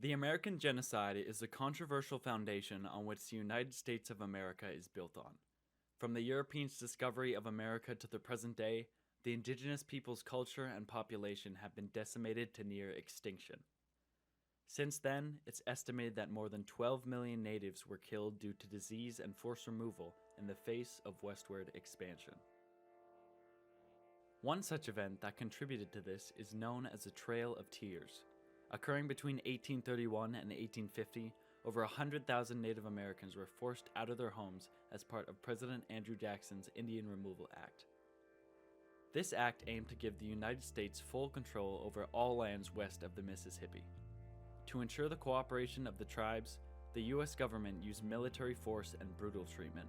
The American Genocide is a controversial foundation on which the United States of America is built on. From the Europeans' discovery of America to the present day, the indigenous people's culture and population have been decimated to near extinction. Since then, it's estimated that more than 12 million natives were killed due to disease and forced removal in the face of westward expansion. One such event that contributed to this is known as the Trail of Tears. Occurring between 1831 and 1850, over 100,000 Native Americans were forced out of their homes as part of President Andrew Jackson's Indian Removal Act. This act aimed to give the United States full control over all lands west of the Mississippi. To ensure the cooperation of the tribes, the U.S. government used military force and brutal treatment.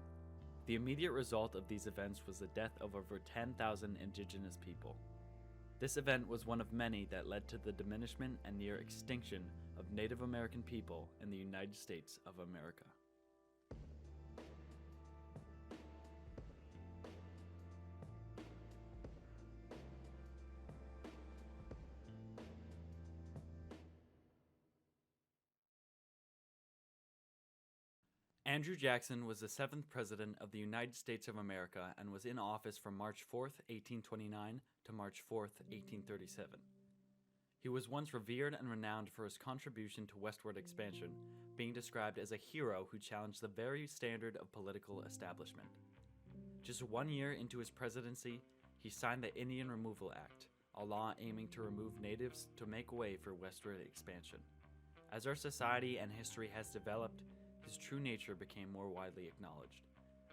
The immediate result of these events was the death of over 10,000 indigenous people. This event was one of many that led to the diminishment and near extinction of Native American people in the United States of America. Andrew Jackson was the 7th President of the United States of America and was in office from March 4, 1829 to March 4, 1837. He was once revered and renowned for his contribution to westward expansion, being described as a hero who challenged the very standard of political establishment. Just 1 year into his presidency, he signed the Indian Removal Act, a law aiming to remove natives to make way for westward expansion. As our society and history has developed, his true nature became more widely acknowledged.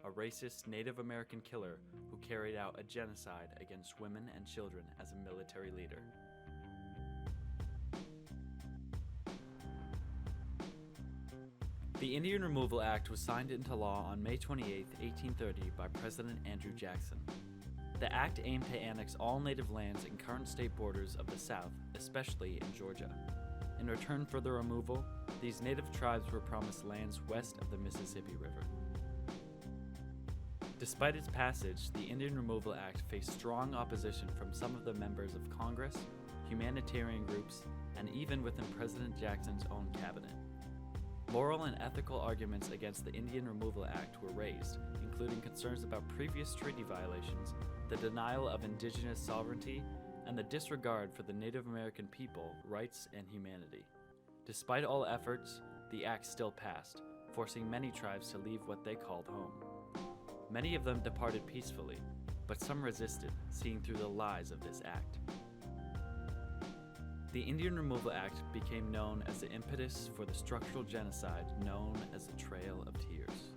A racist Native American killer who carried out a genocide against women and children as a military leader. The Indian Removal Act was signed into law on May 28, 1830 by President Andrew Jackson. The act aimed to annex all native lands in current state borders of the South, especially in Georgia. In return for the removal, these native tribes were promised lands west of the Mississippi River. Despite its passage, the Indian Removal Act faced strong opposition from some of the members of Congress, humanitarian groups, and even within President Jackson's own cabinet. Moral and ethical arguments against the Indian Removal Act were raised, including concerns about previous treaty violations, the denial of indigenous sovereignty, and the disregard for the Native American people, rights, and humanity. Despite all efforts, the act still passed, forcing many tribes to leave what they called home. Many of them departed peacefully, but some resisted, seeing through the lies of this act. The Indian Removal Act became known as the impetus for the structural genocide known as the Trail of Tears.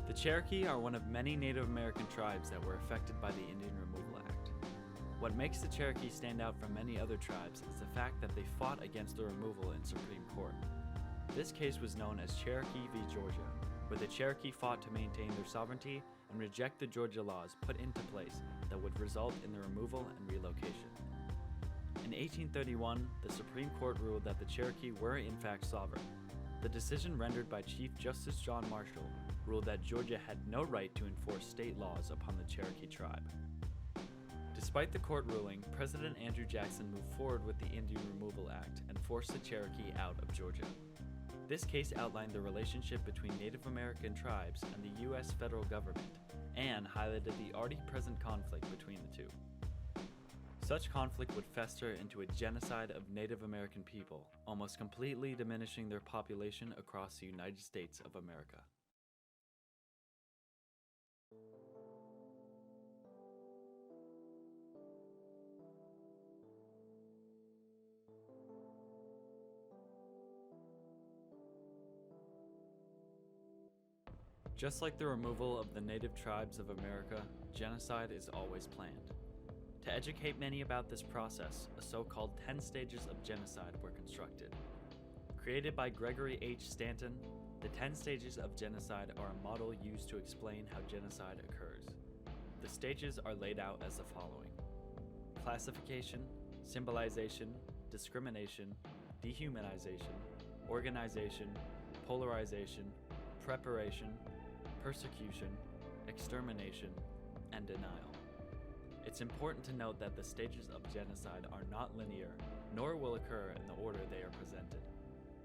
The Cherokee are one of many Native American tribes that were affected by the Indian Removal Act. What makes the Cherokee stand out from many other tribes is the fact that they fought against the removal in Supreme Court. This case was known as Cherokee v. Georgia, where the Cherokee fought to maintain their sovereignty and reject the Georgia laws put into place that would result in their removal and relocation. In 1831, the Supreme Court ruled that the Cherokee were in fact sovereign. The decision rendered by Chief Justice John Marshall ruled that Georgia had no right to enforce state laws upon the Cherokee tribe. Despite the court ruling, President Andrew Jackson moved forward with the Indian Removal Act and forced the Cherokee out of Georgia. This case outlined the relationship between Native American tribes and the U.S. federal government and highlighted the already present conflict between the two. Such conflict would fester into a genocide of Native American people, almost completely diminishing their population across the United States of America. Just like the removal of the native tribes of America, genocide is always planned. To educate many about this process, a so-called 10 stages of genocide were constructed. Created by Gregory H. Stanton, the 10 stages of genocide are a model used to explain how genocide occurs. The stages are laid out as the following: classification, symbolization, discrimination, dehumanization, organization, polarization, preparation, persecution, extermination, and denial. It's important to note that the stages of genocide are not linear, nor will occur in the order they are presented.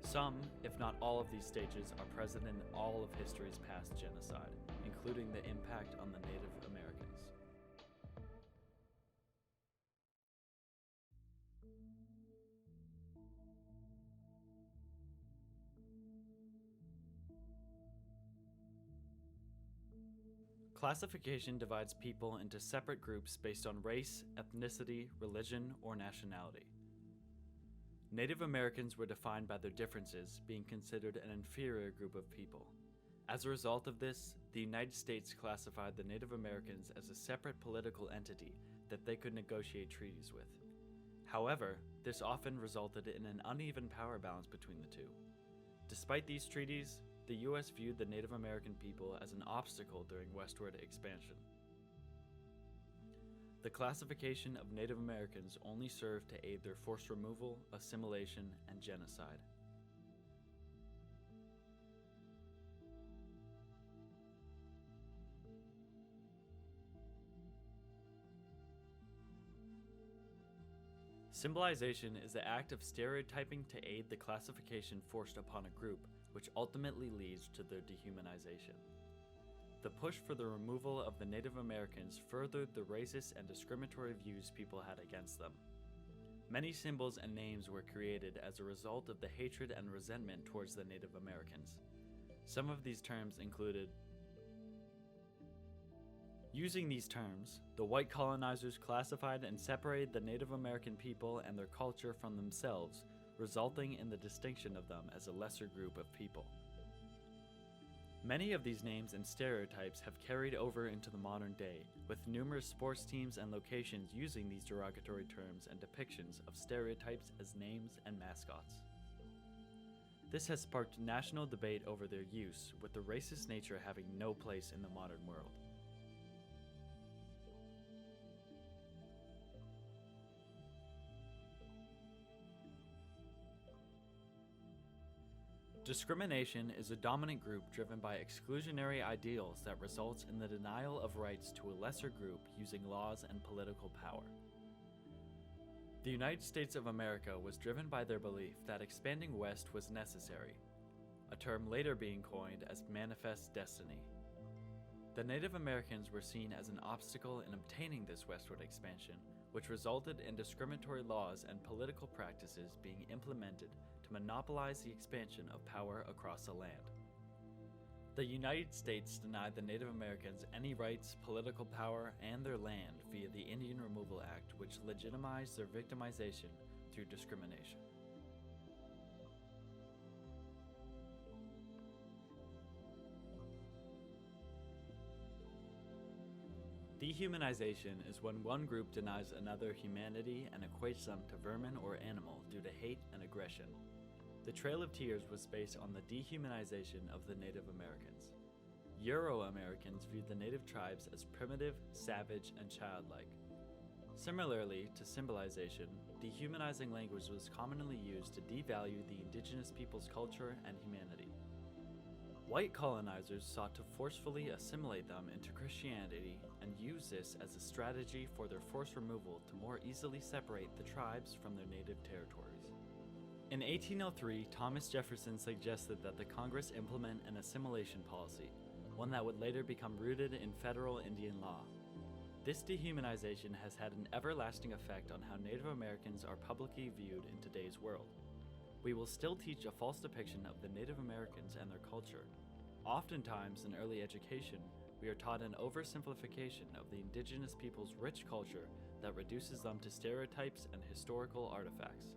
Some, if not all of these stages, are present in all of history's past genocide, including the impact on the Native Americans. Classification divides people into separate groups based on race, ethnicity, religion, or nationality. Native Americans were defined by their differences, being considered an inferior group of people. As a result of this, the United States classified the Native Americans as a separate political entity that they could negotiate treaties with. However, this often resulted in an uneven power balance between the two. Despite these treaties, the U.S. viewed the Native American people as an obstacle during westward expansion. The classification of Native Americans only served to aid their forced removal, assimilation, and genocide. Symbolization is the act of stereotyping to aid the classification forced upon a group, which ultimately leads to their dehumanization. The push for the removal of the Native Americans furthered the racist and discriminatory views people had against them. Many symbols and names were created as a result of the hatred and resentment towards the Native Americans. Some of these terms included: using these terms, the white colonizers classified and separated the Native American people and their culture from themselves, resulting in the distinction of them as a lesser group of people. Many of these names and stereotypes have carried over into the modern day, with numerous sports teams and locations using these derogatory terms and depictions of stereotypes as names and mascots. This has sparked national debate over their use, with the racist nature having no place in the modern world. Discrimination is a dominant group driven by exclusionary ideals that results in the denial of rights to a lesser group using laws and political power. The United States of America was driven by their belief that expanding west was necessary, a term later being coined as manifest destiny. The Native Americans were seen as an obstacle in obtaining this westward expansion, which resulted in discriminatory laws and political practices being implemented to monopolize the expansion of power across the land. The United States denied the Native Americans any rights, political power, and their land via the Indian Removal Act, which legitimized their victimization through discrimination. Dehumanization is when one group denies another humanity and equates them to vermin or animal due to hate and aggression. The Trail of Tears was based on the dehumanization of the Native Americans. Euro-Americans viewed the native tribes as primitive, savage, and childlike. Similarly to symbolization, dehumanizing language was commonly used to devalue the indigenous people's culture and humanity. White colonizers sought to forcefully assimilate them into Christianity and use this as a strategy for their forced removal to more easily separate the tribes from their native territories. In 1803, Thomas Jefferson suggested that the Congress implement an assimilation policy, one that would later become rooted in federal Indian law. This dehumanization has had an everlasting effect on how Native Americans are publicly viewed in today's world. We will still teach a false depiction of the Native Americans and their culture. Oftentimes in early education, we are taught an oversimplification of the indigenous people's rich culture that reduces them to stereotypes and historical artifacts.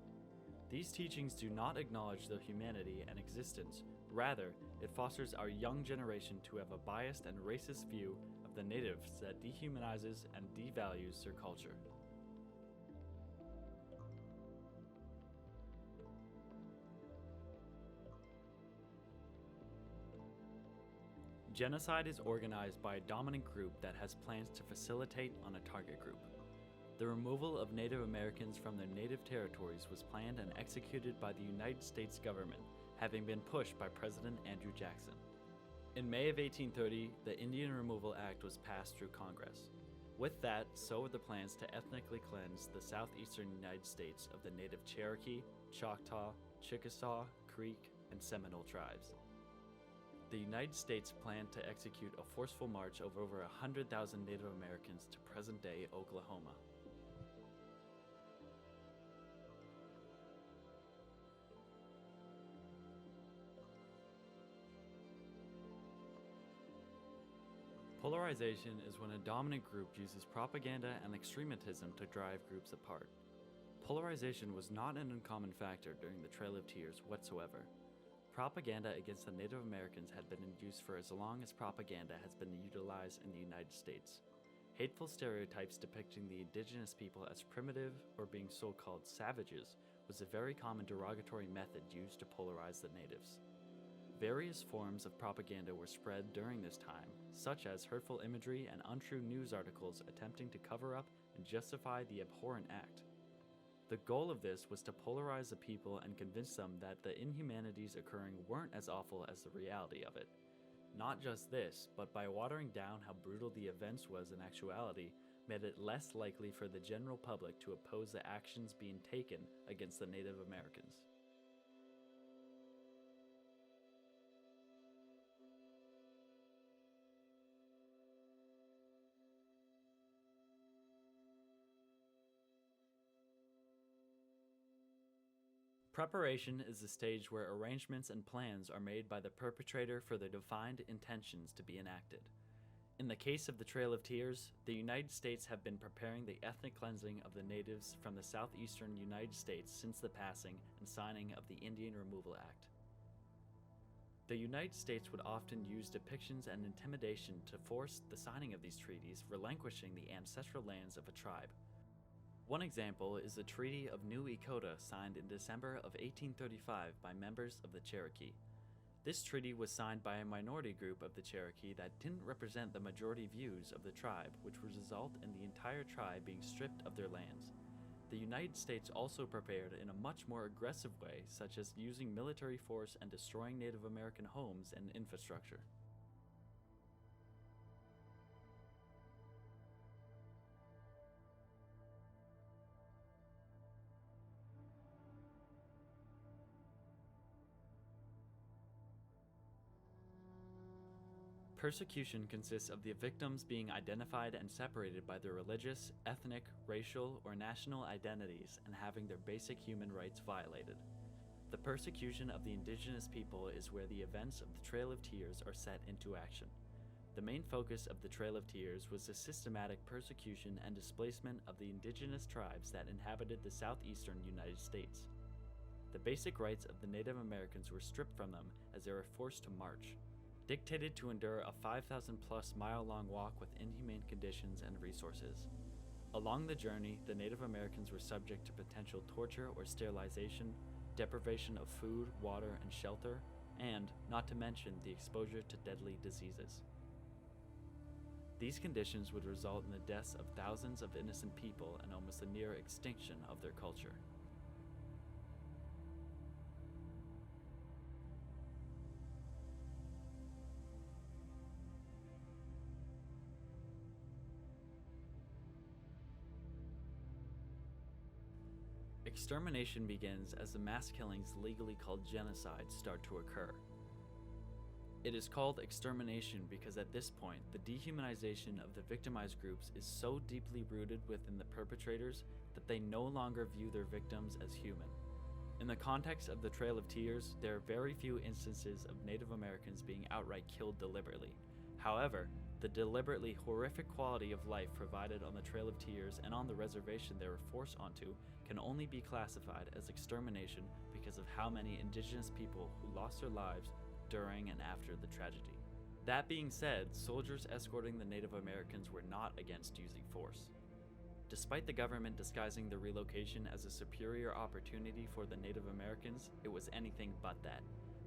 These teachings do not acknowledge their humanity and existence. Rather, it fosters our young generation to have a biased and racist view of the natives that dehumanizes and devalues their culture. Genocide is organized by a dominant group that has plans to facilitate on a target group. The removal of Native Americans from their native territories was planned and executed by the United States government having been pushed by President Andrew Jackson. In May of 1830, the Indian Removal Act was passed through Congress. With that, so were the plans to ethnically cleanse the southeastern United States of the native Cherokee, Choctaw, Chickasaw, Creek, and Seminole tribes. The United States planned to execute a forceful march of over 100,000 Native Americans to present-day Oklahoma. Polarization is when a dominant group uses propaganda and extremism to drive groups apart. Polarization was not an uncommon factor during the Trail of Tears whatsoever. Propaganda against the Native Americans had been in use for as long as propaganda has been utilized in the United States. Hateful stereotypes depicting the indigenous people as primitive or being so-called savages was a very common derogatory method used to polarize the natives. Various forms of propaganda were spread during this time, such as hurtful imagery and untrue news articles attempting to cover up and justify the abhorrent act. The goal of this was to polarize the people and convince them that the inhumanities occurring weren't as awful as the reality of it. Not just this, but by watering down how brutal the events was in actuality, made it less likely for the general public to oppose the actions being taken against the Native Americans. Preparation is the stage where arrangements and plans are made by the perpetrator for the defined intentions to be enacted. In the case of the Trail of Tears, the United States have been preparing the ethnic cleansing of the natives from the southeastern United States since the passing and signing of the Indian Removal Act. The United States would often use depictions and intimidation to force the signing of these treaties, relinquishing the ancestral lands of a tribe. One example is the Treaty of New Echota signed in December of 1835 by members of the Cherokee. This treaty was signed by a minority group of the Cherokee that didn't represent the majority views of the tribe, which would result in the entire tribe being stripped of their lands. The United States also prepared in a much more aggressive way, such as using military force and destroying Native American homes and infrastructure. Persecution consists of the victims being identified and separated by their religious, ethnic, racial, or national identities and having their basic human rights violated. The persecution of the indigenous people is where the events of the Trail of Tears are set into action. The main focus of the Trail of Tears was the systematic persecution and displacement of the indigenous tribes that inhabited the southeastern United States. The basic rights of the Native Americans were stripped from them as they were forced to march, dictated to endure a 5,000-plus mile-long walk with inhumane conditions and resources. Along the journey, the Native Americans were subject to potential torture or sterilization, deprivation of food, water, and shelter, and, not to mention, the exposure to deadly diseases. These conditions would result in the deaths of thousands of innocent people and almost the near extinction of their culture. Extermination begins as the mass killings legally called genocide start to occur. It is called extermination because at this point, the dehumanization of the victimized groups is so deeply rooted within the perpetrators that they no longer view their victims as human. In the context of the Trail of Tears, there are very few instances of Native Americans being outright killed deliberately. However, the deliberately horrific quality of life provided on the Trail of Tears and on the reservation they were forced onto can only be classified as extermination because of how many indigenous people who lost their lives during and after the tragedy. That being said, soldiers escorting the Native Americans were not against using force. Despite the government disguising the relocation as a superior opportunity for the Native Americans, it was anything but that.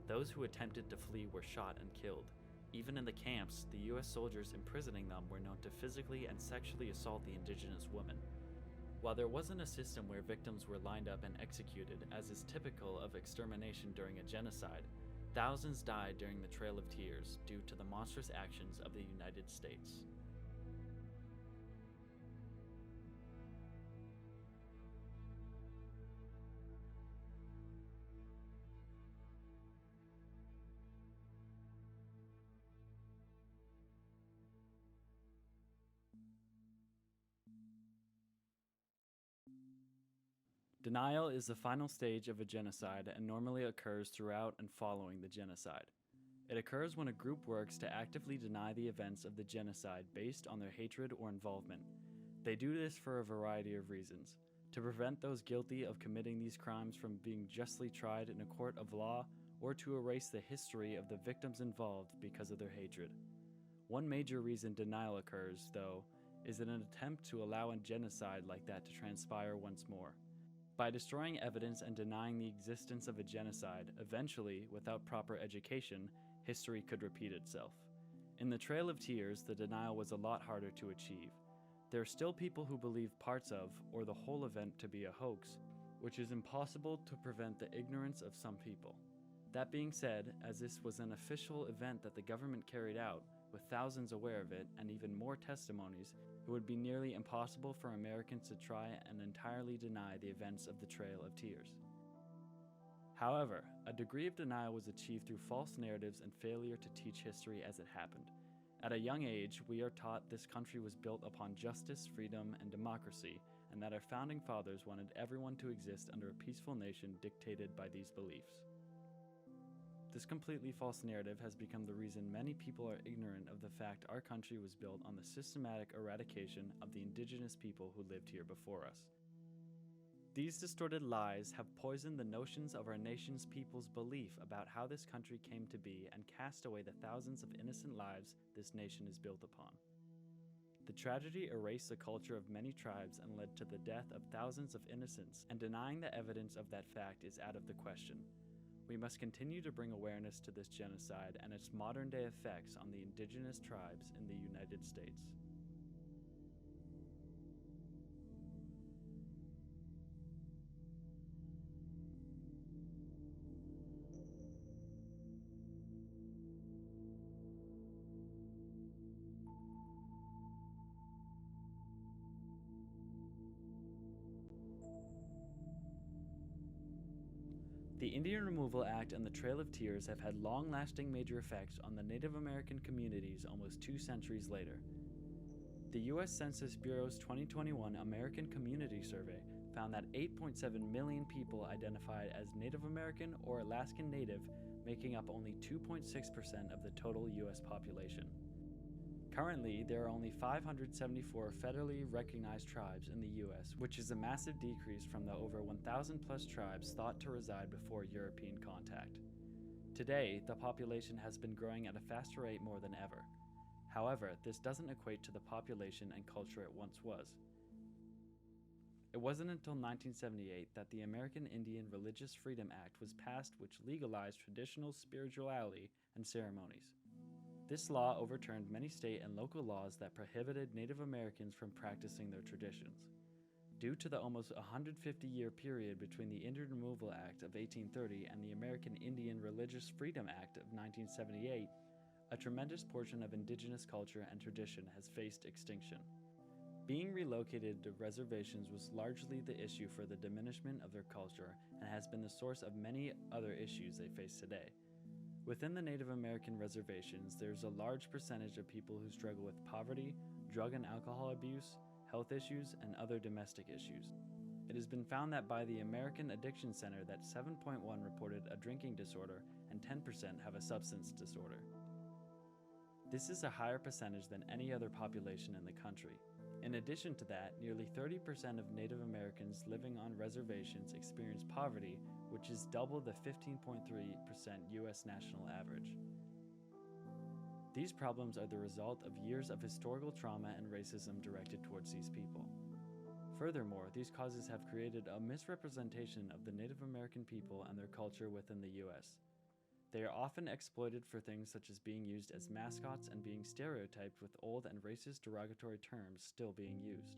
Those who attempted to flee were shot and killed. Even in the camps, the US soldiers imprisoning them were known to physically and sexually assault the indigenous women. While there wasn't a system where victims were lined up and executed, as is typical of extermination during a genocide, thousands died during the Trail of Tears due to the monstrous actions of the United States. Denial is the final stage of a genocide and normally occurs throughout and following the genocide. It occurs when a group works to actively deny the events of the genocide based on their hatred or involvement. They do this for a variety of reasons: to prevent those guilty of committing these crimes from being justly tried in a court of law, or to erase the history of the victims involved because of their hatred. One major reason denial occurs, though, is in an attempt to allow a genocide like that to transpire once more. By destroying evidence and denying the existence of a genocide, eventually, without proper education, history could repeat itself. In the Trail of Tears, the denial was a lot harder to achieve. There are still people who believe parts of, or the whole event to be a hoax, which is impossible to prevent the ignorance of some people. That being said, as this was an official event that the government carried out, with thousands aware of it and even more testimonies, it would be nearly impossible for Americans to try and entirely deny the events of the Trail of Tears. However, a degree of denial was achieved through false narratives and failure to teach history as it happened. At a young age, we are taught this country was built upon justice, freedom, and democracy, and that our founding fathers wanted everyone to exist under a peaceful nation dictated by these beliefs. This completely false narrative has become the reason many people are ignorant of the fact our country was built on the systematic eradication of the indigenous people who lived here before us. These distorted lies have poisoned the notions of our nation's people's belief about how this country came to be and cast away the thousands of innocent lives this nation is built upon. The tragedy erased the culture of many tribes and led to the death of thousands of innocents, and denying the evidence of that fact is out of the question. We must continue to bring awareness to this genocide and its modern-day effects on the indigenous tribes in the United States. The Indian Removal Act and the Trail of Tears have had long-lasting major effects on the Native American communities almost 2 centuries later. The U.S. Census Bureau's 2021 American Community Survey found that 8.7 million people identified as Native American or Alaskan Native, making up only 2.6% of the total U.S. population. Currently, there are only 574 federally recognized tribes in the U.S., which is a massive decrease from the over 1,000 plus tribes thought to reside before European contact. Today, the population has been growing at a faster rate more than ever. However, this doesn't equate to the population and culture it once was. It wasn't until 1978 that the American Indian Religious Freedom Act was passed, which legalized traditional spirituality and ceremonies. This law overturned many state and local laws that prohibited Native Americans from practicing their traditions. Due to the almost 150-year period between the Indian Removal Act of 1830 and the American Indian Religious Freedom Act of 1978, a tremendous portion of indigenous culture and tradition has faced extinction. Being relocated to reservations was largely the issue for the diminishment of their culture and has been the source of many other issues they face today. Within the Native American reservations, there's a large percentage of people who struggle with poverty, drug and alcohol abuse, health issues, and other domestic issues. It has been found that by the American Addiction Center that 7.1 reported a drinking disorder and 10% have a substance disorder. This is a higher percentage than any other population in the country. In addition to that, nearly 30% of Native Americans living on reservations experience poverty, which is double the 15.3% U.S. national average. These problems are the result of years of historical trauma and racism directed towards these people. Furthermore, these causes have created a misrepresentation of the Native American people and their culture within the U.S. They are often exploited for things such as being used as mascots and being stereotyped, with old and racist derogatory terms still being used.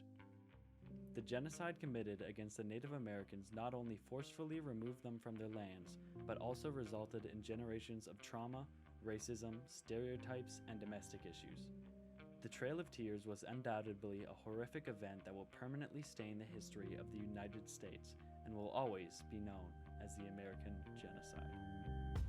The genocide committed against the Native Americans not only forcefully removed them from their lands, but also resulted in generations of trauma, racism, stereotypes, and domestic issues. The Trail of Tears was undoubtedly a horrific event that will permanently stain the history of the United States and will always be known as the American Genocide.